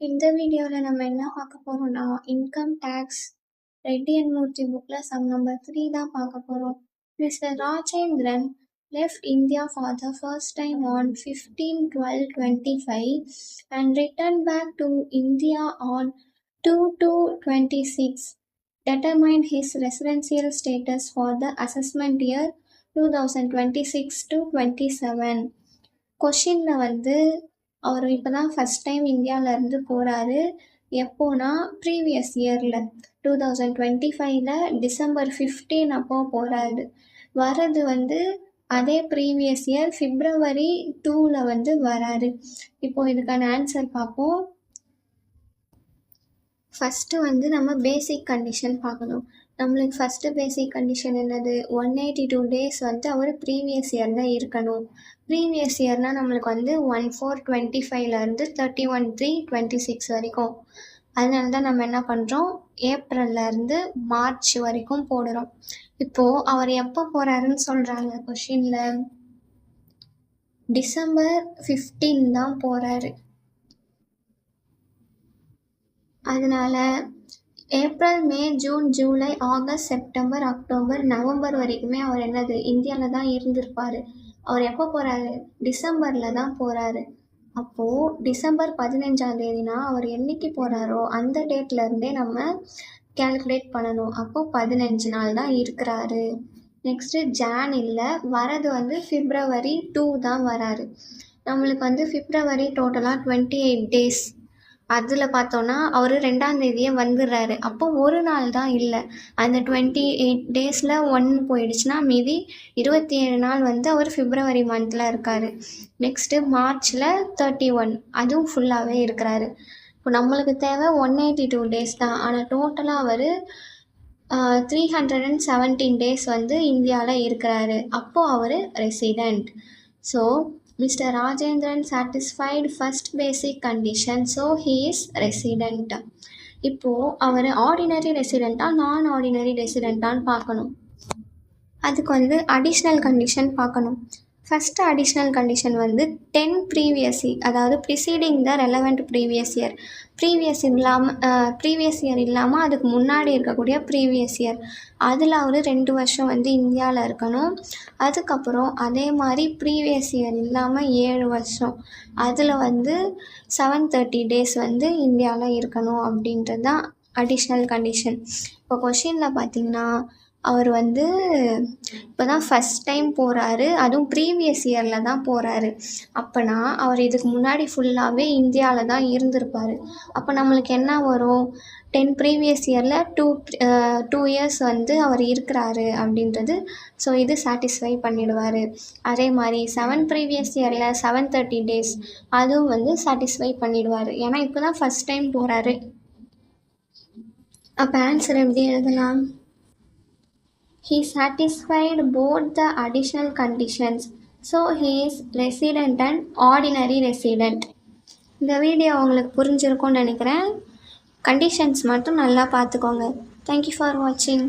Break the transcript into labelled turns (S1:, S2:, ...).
S1: இந்த வீடியோவில் நம்ம என்ன பார்க்க போறோம்னா இன்கம் டேக்ஸ் ரெட்டி அண்ட் மூர்த்தி புக்கில் சம் நம்பர் 3 தான் பார்க்க போகிறோம். Mister Rajendran left India for the first time on 15/12/25 and returned back to India on 2/2/26. Determined his residential status for the assessment year 2026-27. கொஷினில் அவர் இப்போ தான் ஃபஸ்ட் டைம் இந்தியாவிலேருந்து போகிறாரு. எப்போனா ப்ரீவியஸ் இயரில் 2025 December 15 அப்போ போகிறாரு. வர்றது அதே ப்ரீவியஸ் இயர் February 2 வராரு. இப்போது இதுக்கான ஆன்சர் பார்ப்போம். ஃபஸ்ட்டு நம்ம பேசிக் கண்டிஷன் பார்க்கணும். நம்மளுக்கு ஃபஸ்ட்டு பேசிக் கண்டிஷன் என்னது, 182 டேஸ் அவர் ப்ரீவியஸ் இயர் தான் இருக்கணும். ப்ரீவியஸ் இயர்னால் நம்மளுக்கு 1/4/25 31/3/26 வரைக்கும். அதனால தான் நம்ம என்ன பண்ணுறோம், ஏப்ரல்லேருந்து மார்ச் வரைக்கும் போடுறோம். இப்போது அவர் எப்போ போகிறாருன்னு சொல்கிறாங்க கொஷினில், December 15 தான் போகிறாரு. அதனால் April, May, June, July, August, September, October, November வரைக்குமே அவர் இந்தியாவில் தான் இருந்திருப்பார். அவர் எப்போ போகிறாரு, டிசம்பரில் தான் போகிறாரு. அப்போது December 15 அவர் என்னைக்கு போகிறாரோ அந்த டேட்லேருந்தே நம்ம கேல்குலேட் பண்ணணும். அப்போது 15 நாள் தான் இருக்கிறாரு. நெக்ஸ்ட்டு ஜான் இல்லை, வரது February 2 தான் வராரு. நம்மளுக்கு February டோட்டலாக 28 டேஸ். அதில் பார்த்தோன்னா அவர் 2ஆம் தேதியே வந்துடுறாரு. அப்போ ஒரு நாள் தான் இல்லை. அந்த 28 டேஸில் 1 போயிடுச்சுன்னா மீதி 27 நாள் அவர் February மந்தில் இருக்கார். நெக்ஸ்ட்டு மார்ச்சில் 31, அதுவும் ஃபுல்லாகவே இருக்கிறாரு. இப்போ நம்மளுக்கு தேவை 182 டேஸ் தான். ஆனால் டோட்டலாக அவர் 317 டேஸ் இந்தியாவில் இருக்கிறாரு. அப்போது அவர் resident. So Mr. Rajendran satisfied first basic condition, so he is resident. இப்போது அவர் ஆர்டினரி ரெசிடெண்ட்டா நான் ஆர்டினரி ரெசிடெண்ட்டான்னு பார்க்கணும். அதுக்கு அடிஷ்னல் கண்டிஷன் பார்க்கணும். First additional condition 10 previous year, அதாவது preceding the relevant previous year. Previous year இல்லாமல் அதுக்கு முன்னாடி இருக்கக்கூடிய ப்ரீவியஸ் இயர், அதில் அவர் 2 வருஷம் இந்தியாவில் இருக்கணும். அதுக்கப்புறம் அதே மாதிரி ப்ரீவியஸ் இயர் இல்லாமல் 7 வருஷம், அதில் 730 டேஸ் இந்தியாவில் இருக்கணும். அப்படின்றது தான் அடிஷ்னல் கண்டிஷன். இப்போ கொஷினில் பார்த்திங்கன்னா அவர் இப்போ தான் ஃபஸ்ட் டைம் போகிறாரு, அதுவும் ப்ரீவியஸ் இயரில் தான் போகிறாரு. அப்போனா அவர் இதுக்கு முன்னாடி ஃபுல்லாகவே இந்தியாவில் தான் இருந்திருப்பார். அப்போ நம்மளுக்கு என்ன வரும், 10 ப்ரீவியஸ் இயரில் 2 இயர்ஸ் அவர் இருக்கிறாரு அப்படின்றது. ஸோ இது சாட்டிஸ்ஃபை பண்ணிடுவார். அதே மாதிரி 7 ப்ரீவியஸ் இயரில் 730 டேஸ், அதுவும் சாட்டிஸ்ஃபை பண்ணிடுவார். ஏன்னா இப்போ தான் ஃபஸ்ட் டைம் போகிறாரு. அப்போ ஆன்சர் எப்படி எழுதலாம், he satisfied both the additional conditions, so he is resident and ordinary resident. இந்த வீடியோ உங்களுக்கு புரிஞ்சிருக்கும்னு நினைக்கிறேன். கண்டிஷன்ஸ் மட்டும் நல்லா பார்த்துக்கோங்க. Thank you for watching.